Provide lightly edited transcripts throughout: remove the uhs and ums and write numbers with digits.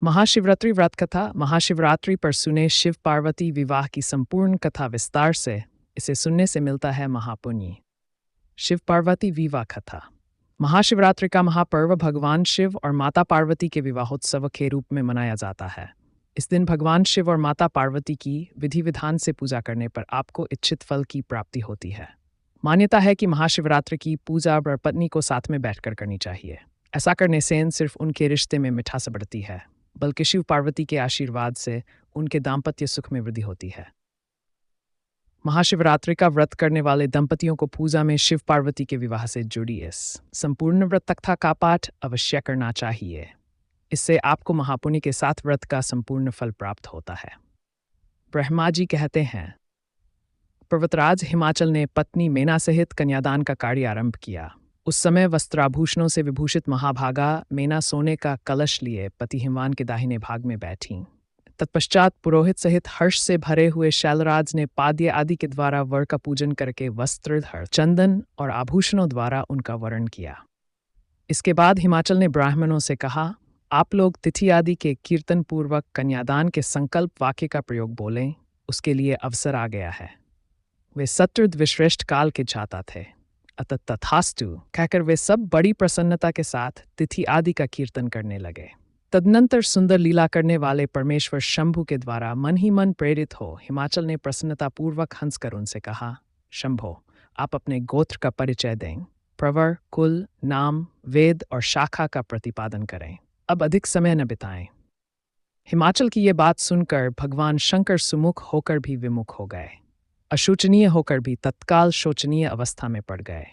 महाशिवरात्रि व्रत कथा। महाशिवरात्रि पर सुने शिव पार्वती विवाह की संपूर्ण कथा विस्तार से। इसे सुनने से मिलता है महापुण्य। शिव पार्वती विवाह कथा। महाशिवरात्रि का महापर्व भगवान शिव और माता पार्वती के विवाहोत्सव के रूप में मनाया जाता है। इस दिन भगवान शिव और माता पार्वती की विधि विधान से पूजा करने पर आपको इच्छित फल की प्राप्ति होती है। मान्यता है कि महाशिवरात्रि की पूजा वर पत्नी को साथ में बैठकर करनी चाहिए। ऐसा करने से न सिर्फ उनके रिश्ते में मिठास बढ़ती है, बल्कि शिव पार्वती के आशीर्वाद से उनके दाम्पत्य सुख में वृद्धि होती है। महाशिवरात्रि का व्रत करने वाले दंपतियों को पूजा में शिव पार्वती के विवाह से जुड़ी इस संपूर्ण व्रत कथा का पाठ अवश्य करना चाहिए। इससे आपको महापुण्य के साथ व्रत का संपूर्ण फल प्राप्त होता है। ब्रह्मा जी कहते हैं, पर्वतराज हिमाचल ने पत्नी मेना सहित कन्यादान का कार्य आरंभ किया। उस समय वस्त्राभूषणों से विभूषित महाभागा मेना सोने का कलश लिए पति हिमवान के दाहिने भाग में बैठी। तत्पश्चात पुरोहित सहित हर्ष से भरे हुए शैलराज ने पाद्य आदि के द्वारा वर का पूजन करके वस्त्रधर, चंदन और आभूषणों द्वारा उनका वरण किया। इसके बाद हिमाचल ने ब्राह्मणों से कहा, आप लोग तिथि आदि के कीर्तन पूर्वक कन्यादान के संकल्प वाक्य का प्रयोग बोलें, उसके लिए अवसर आ गया है। वे सत्रुद विश्रेष्ठ काल के जाता थे, अतः तथास्तु कहकर वे सब बड़ी प्रसन्नता के साथ तिथि आदि का कीर्तन करने लगे। तदनंतर सुंदर लीला करने वाले परमेश्वर शंभु के द्वारा मन ही मन प्रेरित हो हिमाचल ने प्रसन्नतापूर्वक हंसकर उनसे कहा, शंभो, आप अपने गोत्र का परिचय दें, प्रवर, कुल, नाम, वेद और शाखा का प्रतिपादन करें। अब अधिक समय न बिताएं। हिमाचल की ये बात सुनकर भगवान शंकर सुमुख होकर भी विमुख हो गए। अशोचनीय होकर भी तत्काल शोचनीय अवस्था में पड़ गए।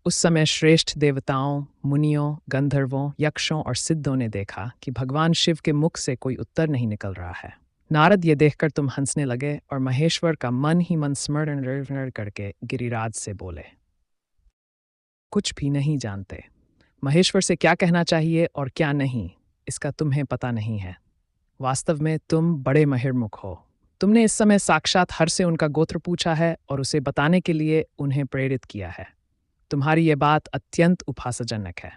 उस समय श्रेष्ठ देवताओं, मुनियों, गंधर्वों, यक्षों और सिद्धों ने देखा कि भगवान शिव के मुख से कोई उत्तर नहीं निकल रहा है। नारद ये देखकर तुम हंसने लगे और महेश्वर का मन ही मन स्मरण करके गिरिराज से बोले, कुछ भी नहीं जानते। महेश्वर से क्या कहना चाहिए और क्या नहीं, इसका तुम्हें पता नहीं है। वास्तव में तुम बड़े महिर्मुख हो। तुमने इस समय साक्षात हर से उनका गोत्र पूछा है और उसे बताने के लिए उन्हें प्रेरित किया है। तुम्हारी ये बात अत्यंत उपहासजनक है।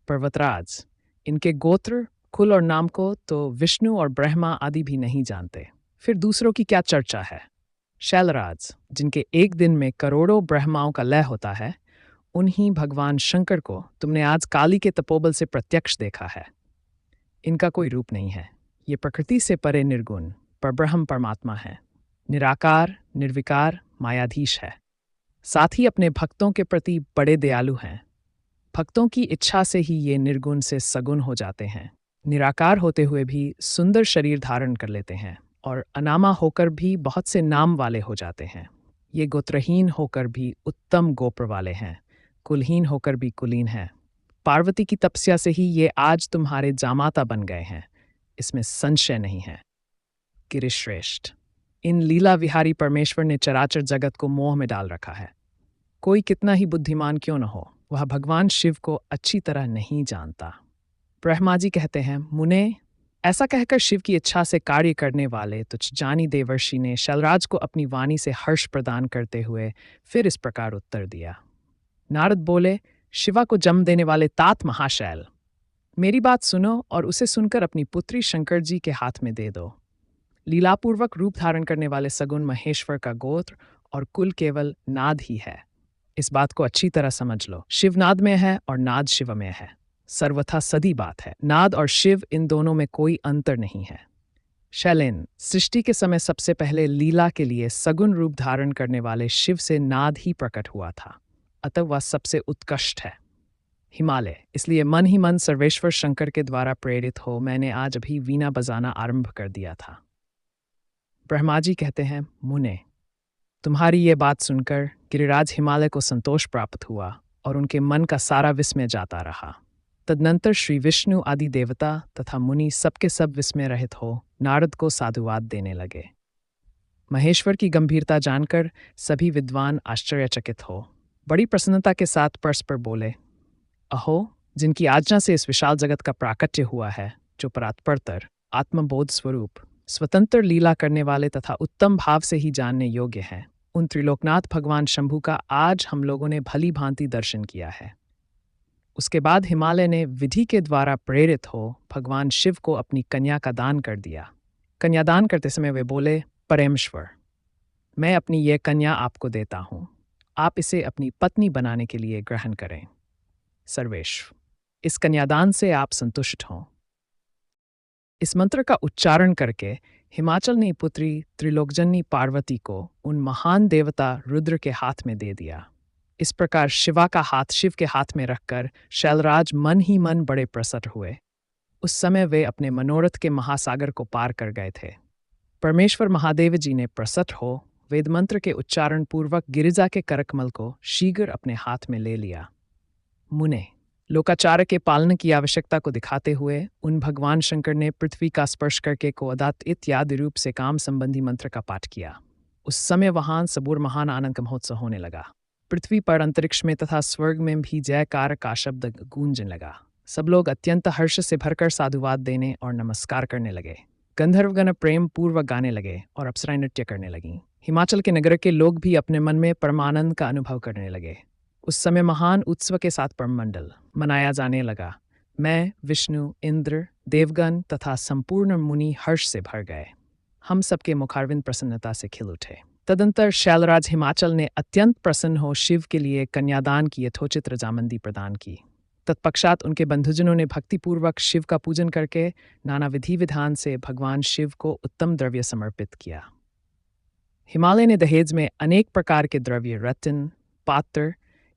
पर्वतराज, इनके गोत्र, कुल और नाम को तो विष्णु और ब्रह्मा आदि भी नहीं जानते, फिर दूसरों की क्या चर्चा है। शैलराज, जिनके एक दिन में करोड़ों ब्रह्माओं का लय होता है, उन्हीं भगवान शंकर को तुमने आज काली के तपोबल से प्रत्यक्ष देखा है। इनका कोई रूप नहीं है। ये प्रकृति से परे निर्गुण परब्रह्म परमात्मा है, निराकार, निर्विकार, मायाधीश है। साथ ही अपने भक्तों के प्रति बड़े दयालु हैं। भक्तों की इच्छा से ही ये निर्गुण से सगुण हो जाते हैं। निराकार होते हुए भी सुंदर शरीर धारण कर लेते हैं और अनामा होकर भी बहुत से नाम वाले हो जाते हैं। ये गोत्रहीन होकर भी उत्तम गोत्र वाले हैं, कुलहीन होकर भी कुलीन हैं। पार्वती की तपस्या से ही ये आज तुम्हारे जामाता बन गए हैं, इसमें संशय नहीं है। गिरिश्रेष्ठ, इन लीला विहारी परमेश्वर ने चराचर जगत को मोह में डाल रखा है। कोई कितना ही बुद्धिमान क्यों न हो, वह भगवान शिव को अच्छी तरह नहीं जानता। ब्रह्मा जी कहते हैं, मुने, ऐसा कहकर शिव की इच्छा से कार्य करने वाले तुच्छ जानी देवर्षि ने शैलराज को अपनी वाणी से हर्ष प्रदान करते हुए फिर इस प्रकार उत्तर दिया। नारद बोले, शिवा को जन्म देने वाले तात महाशैल, मेरी बात सुनो और उसे सुनकर अपनी पुत्री शंकर जी के हाथ में दे दो। लीलापूर्वक रूप धारण करने वाले सगुण महेश्वर का गोत्र और कुल केवल नाद ही है। इस बात को अच्छी तरह समझ लो। शिव नाद में है और नाद शिव में है। सर्वथा सदी बात है। नाद और शिव, इन दोनों में कोई अंतर नहीं है। शैलेन, सृष्टि के समय सबसे पहले लीला के लिए सगुण रूप धारण करने वाले शिव से नाद ही प्रकट हुआ था, अतः वह सबसे उत्कृष्ट है। हिमालय, इसलिए मन ही मन सर्वेश्वर शंकर के द्वारा प्रेरित हो मैंने आज अभी वीणा बजाना आरंभ कर दिया था। ब्रह्मा जी कहते हैं, मुने, तुम्हारी ये बात सुनकर गिरिराज हिमालय को संतोष प्राप्त हुआ और उनके मन का सारा विस्मय जाता रहा। तदनंतर श्री विष्णु आदि देवता तथा मुनि सबके सब विस्मय रहित हो नारद को साधुवाद देने लगे। महेश्वर की गंभीरता जानकर सभी विद्वान आश्चर्यचकित हो बड़ी प्रसन्नता के साथ परस्पर बोले, अहो, जिनकी आज्ञा से इस विशाल जगत का प्राकट्य हुआ है, जो परात्परतर, आत्मबोध स्वरूप, स्वतंत्र लीला करने वाले तथा उत्तम भाव से ही जानने योग्य हैं, उन त्रिलोकनाथ भगवान शंभु का आज हम लोगों ने भली भांति दर्शन किया है। उसके बाद हिमालय ने विधि के द्वारा प्रेरित हो भगवान शिव को अपनी कन्या का दान कर दिया। कन्यादान करते समय वे बोले, परमेश्वर, मैं अपनी ये कन्या आपको देता हूँ, आप इसे अपनी पत्नी बनाने के लिए ग्रहण करें। सर्वेश्वर, इस कन्यादान से आप संतुष्ट हों। इस मंत्र का उच्चारण करके हिमाचल ने पुत्री त्रिलोकजननी पार्वती को उन महान देवता रुद्र के हाथ में दे दिया। इस प्रकार शिवा का हाथ शिव के हाथ में रखकर शैलराज मन ही मन बड़े प्रसन्न हुए। उस समय वे अपने मनोरथ के महासागर को पार कर गए थे। परमेश्वर महादेव जी ने प्रसन्न हो वेदमंत्र के उच्चारण पूर्वक गिरिजा के करकमल को शीघ्र अपने हाथ में ले लिया। मुने, लोकाचार के पालन की आवश्यकता को दिखाते हुए उन भगवान शंकर ने पृथ्वी का स्पर्श करके को अदात इत्यादि रूप से काम संबंधी मंत्र का पाठ किया। उस समय वहां सबूर महान आनंद का महोत्सव होने लगा। पृथ्वी पर, अंतरिक्ष में तथा स्वर्ग में भी जयकार का शब्द गूंजने लगा। सब लोग अत्यंत हर्ष से भरकर साधुवाद देने और नमस्कार करने लगे। गंधर्वगण प्रेम पूर्वक गाने लगे और अप्सराएं नृत्य करने लगीं। हिमाचल के नगर के लोग भी अपने मन में परमानंद का अनुभव करने लगे। उस समय महान उत्सव के साथ परमंडल मनाया जाने लगा। मैं, विष्णु, इंद्र, देवगण तथा संपूर्ण मुनि हर्ष से भर गए। हम सबके मुखारविंद प्रसन्नता से खिल उठे। तदंतर शैलराज हिमाचल ने अत्यंत प्रसन्न हो शिव के लिए कन्यादान की यथोचित रजामंदी प्रदान की। तत्पश्चात उनके बंधुजनों ने भक्तिपूर्वक शिव का पूजन करके नाना विधि विधान से भगवान शिव को उत्तम द्रव्य समर्पित किया। हिमालय ने दहेज में अनेक प्रकार के द्रव्य, रत्न, पात्र,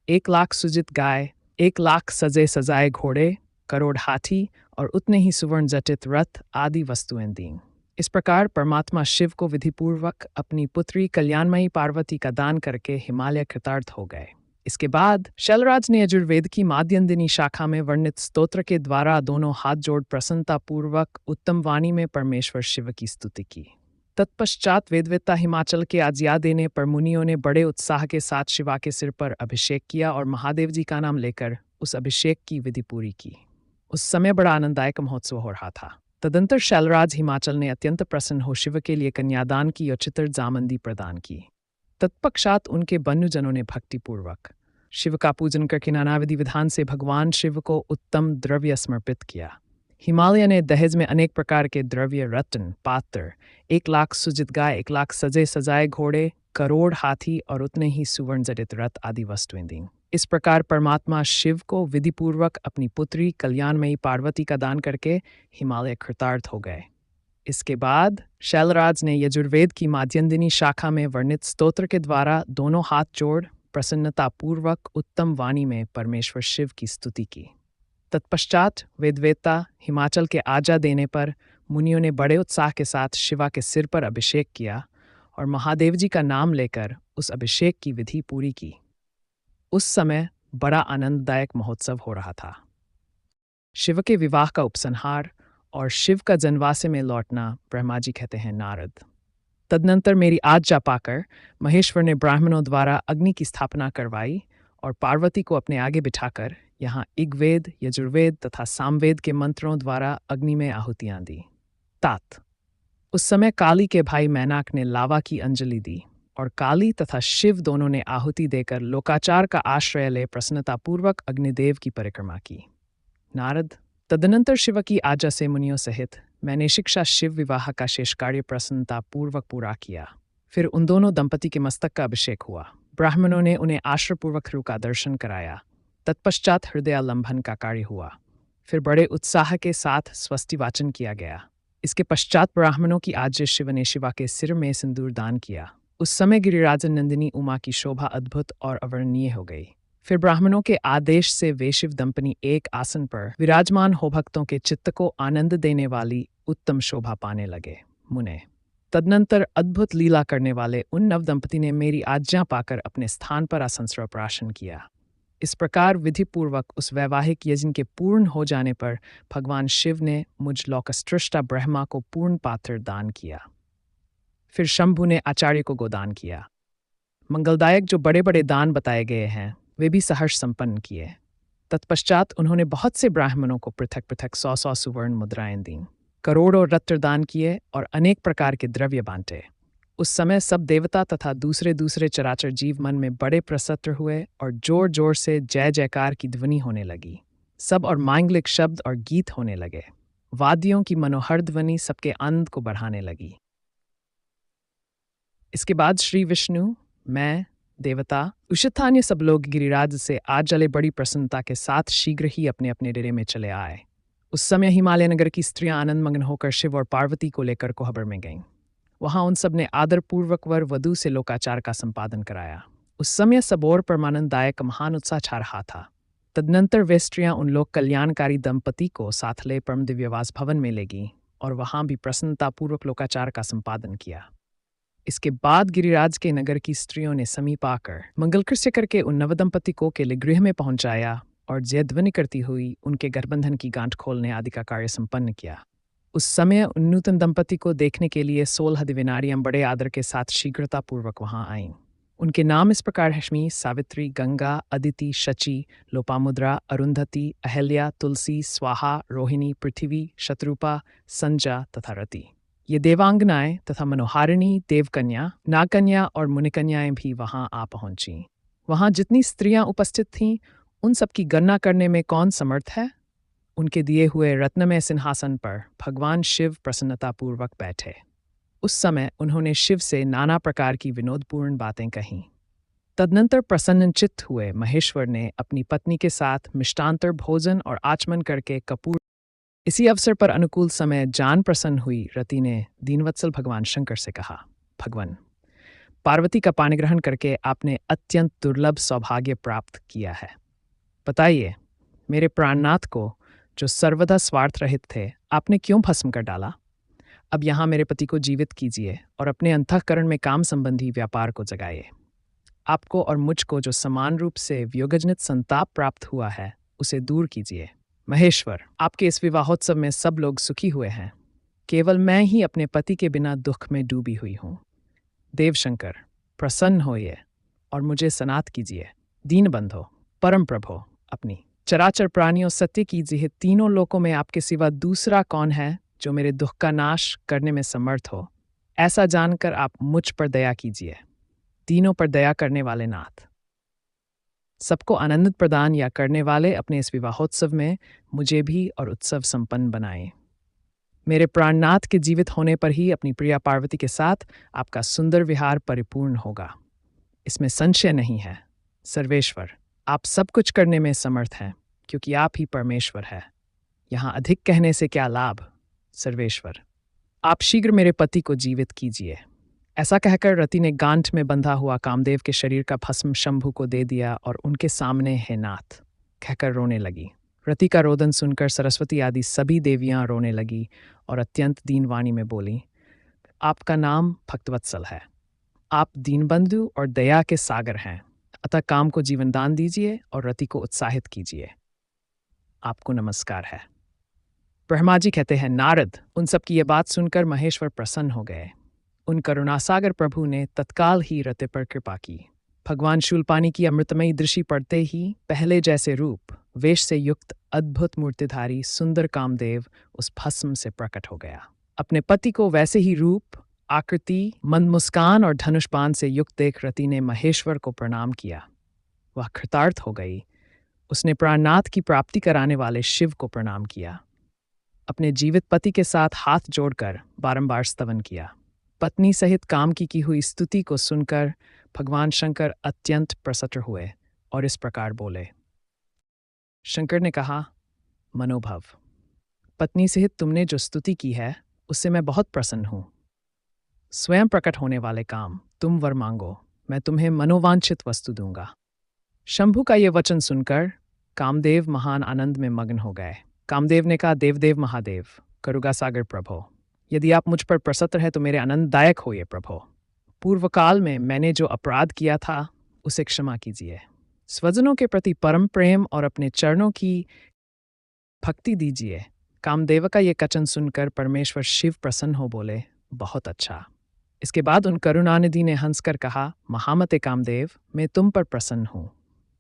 1,00,000 सुजित गाय, 1,00,000 सजे सजाए घोड़े, करोड़ हाथी और उतने ही सुवर्ण जटित रथ आदि वस्तुएं दीं। इस प्रकार परमात्मा शिव को विधिपूर्वक अपनी पुत्री कल्याणमयी पार्वती का दान करके हिमालय कृतार्थ हो गए। इसके बाद शैलराज ने यजुर्वेद की माध्यंदिनी शाखा में वर्णित स्तोत्र के द्वारा दोनों हाथ जोड़ प्रसन्नतापूर्वक उत्तम वाणी में परमेश्वर शिव की स्तुति की। तत्पश्चात वेदवेत्ता हिमाचल के आज्ञा देने पर मुनियों ने बड़े उत्साह के साथ शिवा के सिर पर अभिषेक किया और महादेव जी का नाम लेकर उस अभिषेक की विधि पूरी की। उस समय बड़ा आनंददायक महोत्सव हो रहा था। तदंतर शैलराज हिमाचल ने अत्यंत प्रसन्न हो शिव के लिए कन्यादान की उचित जामंदी प्रदान की। तत्पश्चात उनके बन्धुजनों ने भक्तिपूर्वक शिव का पूजन करके नाना विधि विधान से भगवान शिव को उत्तम द्रव्य समर्पित किया। हिमालय ने दहेज में अनेक प्रकार के द्रव्य, रत्न, पात्र, 1,00,000 सुजित गाय, 1,00,000 सजे सजाए घोड़े, करोड़ हाथी और उतने ही सुवर्ण जड़ित रथ आदि वस्तुएं दीं। इस प्रकार परमात्मा शिव को विधिपूर्वक अपनी पुत्री कल्याणमयी पार्वती का दान करके हिमालय कृतार्थ हो गए। इसके बाद शैलराज ने यजुर्वेद की माध्यंदिनी शाखा में वर्णित स्तोत्र के द्वारा दोनों हाथ जोड़ प्रसन्नतापूर्वक उत्तम वाणी में परमेश्वर शिव की स्तुति की। तत्पश्चात वेदवेत्ता हिमाचल के आज्ञा देने पर मुनियों ने बड़े उत्साह के साथ शिवा के सिर पर अभिषेक किया और महादेव जी का नाम लेकर उस अभिषेक की विधि पूरी की। उस समय बड़ा आनंददायक महोत्सव हो रहा था। शिव के विवाह का उपसंहार और शिव का जनवासे में लौटना ब्रह्मा जी कहते हैं नारद। तदनंतर मेरी आज्ञा पाकर महेश्वर ने ब्राह्मणों द्वारा अग्नि की स्थापना करवाई और पार्वती को अपने आगे बिठाकर यहाँ ऋग्वेद, यजुर्वेद तथा सामवेद के मंत्रों द्वारा अग्नि में आहुतियां दी। तात उस समय काली के भाई मैनाक ने लावा की अंजलि दी और काली तथा शिव दोनों ने आहुति देकर लोकाचार का आश्रय ले प्रसन्नतापूर्वक अग्निदेव की परिक्रमा की। नारद, तदनंतर शिव की आज्ञा से मुनियों सहित मैंने शिक्षा शिव विवाह का शेष कार्य प्रसन्नतापूर्वक पूरा किया। फिर उन दोनों दंपति के मस्तक का अभिषेक हुआ। ब्राह्मणों ने उन्हें आश्रयपूर्वक ध्रुव का दर्शन कराया। तत्पश्चात हृदयालंबन का कार्य हुआ। फिर बड़े उत्साह के साथ स्वस्ति वाचन किया गया। इसके पश्चात ब्राह्मणों की आज्ञा शिव ने शिवा के सिर में सिंदूर दान किया। उस समय गिरिराजन नंदिनी उमा की शोभा अद्भुत और अवर्णनीय हो गई। फिर ब्राह्मणों के आदेश से वे शिव दंपनी एक आसन पर विराजमान हो भक्तों के चित्त को आनंद देने वाली उत्तम शोभा पाने लगे। मुने, तदनंतर अद्भुत लीला करने वाले उन नव दंपति ने मेरी आज्ञा पाकर अपने स्थान पर आसन प्राशन किया। इस प्रकार विधिपूर्वक उस वैवाहिक यज्ञ के पूर्ण हो जाने पर भगवान शिव ने मुझ लोकसृष्टा ब्रह्मा को पूर्ण पात्र दान किया। फिर शंभु ने आचार्य को गोदान किया। मंगलदायक जो बड़े बड़े दान बताए गए हैं वे भी सहर्ष संपन्न किए। तत्पश्चात उन्होंने बहुत से ब्राह्मणों को पृथक पृथक 100 सुवर्ण मुद्राएं दीं, करोड़ों रत्न दान किए और अनेक प्रकार के द्रव्य बांटे। उस समय सब देवता तथा दूसरे दूसरे चराचर जीव मन में बड़े प्रसन्न हुए और जोर जोर से जय जयकार की ध्वनि होने लगी। सब और मांगलिक शब्द और गीत होने लगे। वाद्यों की मनोहर ध्वनि सबके आनंद को बढ़ाने लगी। इसके बाद श्री विष्णु, मैं, देवता, उषितान्य सब लोग गिरिराज से आज जले बड़ी प्रसन्नता के साथ शीघ्र ही अपने अपने डेरे में चले आए। उस समय हिमालय नगर की स्त्रियां आनंद मग्न होकर शिव और पार्वती को लेकर कोहबर में गईं। वहां उन सब ने आदरपूर्वक वर वधू से लोकाचार का संपादन कराया। उस समय सब और परमानंददायक महान उत्साह छा रहा था। तदनंतर वे स्त्रियां उन लोक कल्याणकारी दंपति को साथ ले परम दिव्यवास भवन में ले गईं और वहां भी प्रसन्नतापूर्वक लोकाचार का संपादन किया। इसके बाद गिरिराज के नगर की स्त्रियों ने समीप आकर मंगलकृत्य करके उन नवदंपति को केले गृह में पहुंचाया और जयध्वनि करती हुई उनके गठबंधन की गांठ खोलने आदि का कार्य संपन्न किया। उस समय उन नूतन दंपति को देखने के लिए 16 दिव्य नारियां बड़े आदर के साथ शीघ्रतापूर्वक वहां आईं। उनके नाम इस प्रकार हैं: लक्ष्मी, सावित्री, गंगा, अदिति, शची, लोपामुद्रा, अरुंधति, अहल्या, तुलसी, स्वाहा, रोहिणी, पृथ्वी, शत्रुपा, संजा तथा रति। ये देवांगनाएं तथा मनोहारिणी, देवकन्या, नागकन्या और मुनिकन्याएं भी वहां आ पहुंची। वहां जितनी स्त्रियां उपस्थित थीं, उन सब की गणना करने में कौन समर्थ है? उनके दिए हुए रत्नमय सिंहासन पर भगवान शिव प्रसन्नतापूर्वक बैठे। उस समय उन्होंने शिव से नाना प्रकार की विनोदपूर्ण बातें कहीं। तदनंतर प्रसन्नचित्त हुए महेश्वर ने अपनी पत्नी के साथ मिष्टांतर भोजन और आचमन करके कपूर। इसी अवसर पर अनुकूल समय जान प्रसन्न हुई रति ने दीनवत्सल भगवान शंकर से कहा, भगवान, पार्वती का पाणिग्रहण करके आपने अत्यंत दुर्लभ सौभाग्य प्राप्त किया है। बताइए, मेरे प्राणनाथ को, जो सर्वदा स्वार्थ रहित थे, आपने क्यों भस्म कर डाला? अब यहाँ मेरे पति को जीवित कीजिए और अपने अंतःकरण में काम संबंधी व्यापार को जगाइए। आपको और मुझको जो समान रूप से वियोगजनित संताप प्राप्त हुआ है, उसे दूर कीजिए। महेश्वर, आपके इस विवाहोत्सव में सब लोग सुखी हुए हैं, केवल मैं ही अपने पति के बिना दुख में डूबी हुई हूँ। देवशंकर, प्रसन्न होइए और मुझे सनात कीजिए। दीनबंधो, परम प्रभो, अपनी चराचर प्राणियों सत्य कीजिए। तीनों लोकों में आपके सिवा दूसरा कौन है जो मेरे दुख का नाश करने में समर्थ हो? ऐसा जानकर आप मुझ पर दया कीजिए। तीनों पर दया करने वाले नाथ, सबको आनंद प्रदान या करने वाले, अपने इस विवाहोत्सव में मुझे भी और उत्सव संपन्न बनाएं। मेरे प्राणनाथ के जीवित होने पर ही अपनी प्रिया पार्वती के साथ आपका सुंदर विहार परिपूर्ण होगा, इसमें संशय नहीं है। सर्वेश्वर, आप सब कुछ करने में समर्थ हैं, क्योंकि आप ही परमेश्वर है। यहाँ अधिक कहने से क्या लाभ? सर्वेश्वर, आप शीघ्र मेरे पति को जीवित कीजिए। ऐसा कहकर रति ने गांठ में बंधा हुआ कामदेव के शरीर का भस्म शंभु को दे दिया और उनके सामने हे नाथ कहकर रोने लगी। रति का रोदन सुनकर सरस्वती आदि सभी देवियां रोने लगी और अत्यंत दीनवाणी में बोली, आपका नाम भक्तवत्सल है, आप दीनबंधु और दया के सागर हैं, अतः काम को जीवन दान दीजिए और रति को उत्साहित कीजिए। आपको नमस्कार है। ब्रह्मा जी कहते हैं, नारद, उन सब की ये बात सुनकर महेश्वर प्रसन्न हो गए। उन करुणासागर प्रभु ने तत्काल ही रति पर कृपा की। भगवान शूलपाणी की अमृतमयी दृष्टि पड़ते ही पहले जैसे रूप, वेश से युक्त अद्भुत मूर्तिधारी सुंदर कामदेव उस भस्म से प्रकट हो गया। अपने पति को वैसे ही रूप, आकृति, मंद मुस्कान और धनुष बाण से युक्त देख रति ने महेश्वर को प्रणाम किया। वह कृतार्थ हो गई। उसने प्राणनाथ की प्राप्ति कराने वाले शिव को प्रणाम किया। अपने जीवित पति के साथ हाथ जोड़कर बारंबार स्तवन किया। पत्नी सहित काम की हुई स्तुति को सुनकर भगवान शंकर अत्यंत प्रसन्न हुए और इस प्रकार बोले। शंकर ने कहा, मनोभव, पत्नी सहित तुमने जो स्तुति की है उससे मैं बहुत प्रसन्न हूं। स्वयं प्रकट होने वाले काम, तुम वर मांगो, मैं तुम्हें मनोवांछित वस्तु दूंगा। शंभु का ये वचन सुनकर कामदेव महान आनंद में मग्न हो गए। कामदेव ने कहा, देवदेव महादेव, करुणा सागर प्रभो, यदि आप मुझ पर प्रसन्न है तो मेरे आनंददायक होइए प्रभो। पूर्व काल में मैंने जो अपराध किया था उसे क्षमा कीजिए। स्वजनों के प्रति परम प्रेम और अपने चरणों की भक्ति दीजिए। कामदेव का ये कथन सुनकर परमेश्वर शिव प्रसन्न हो बोले, बहुत अच्छा। इसके बाद उन करुणानिधि ने हंसकर कहा, महामते कामदेव, मैं तुम पर प्रसन्न हूँ।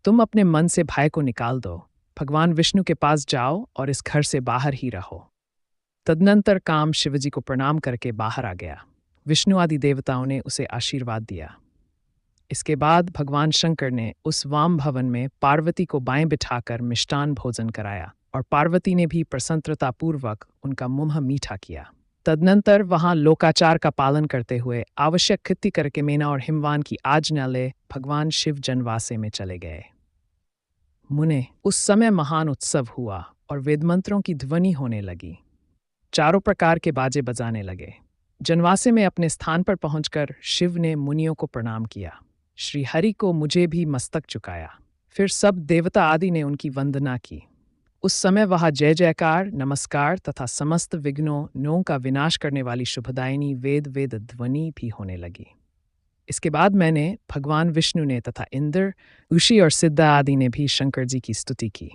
तुम अपने मन से भय को निकाल दो, भगवान विष्णु के पास जाओ और इस घर से बाहर ही रहो। तदनंतर काम शिवजी को प्रणाम करके बाहर आ गया। विष्णु आदि देवताओं ने उसे आशीर्वाद दिया। इसके बाद भगवान शंकर ने उस वाम भवन में पार्वती को बाएं बिठाकर मिष्टान भोजन कराया और पार्वती ने भी प्रसन्नतापूर्वक उनका मुंह मीठा किया। तदनंतर वहां लोकाचार का पालन करते हुए आवश्यक कृत्य करके मेना और हिमवान की आज्ञा ले भगवान शिव जनवासे में चले गए। मुने उस समय महान उत्सव हुआ और वेदमंत्रों की ध्वनि होने लगी। चारों प्रकार के बाजे बजाने लगे। जनवासे में अपने स्थान पर पहुंचकर शिव ने मुनियों को प्रणाम किया। श्री हरि को मुझे भी मस्तक झुकाया। फिर सब देवता आदि ने उनकी वंदना की। उस समय वहां जय जयकार, नमस्कार तथा समस्त विघ्नों का विनाश करने वाली शुभदायिनी वेद ध्वनि भी होने लगी। इसके बाद मैंने भगवान विष्णु ने तथा इंद्र, ऋषि और सिद्ध आदि ने भी शंकर जी की स्तुति की।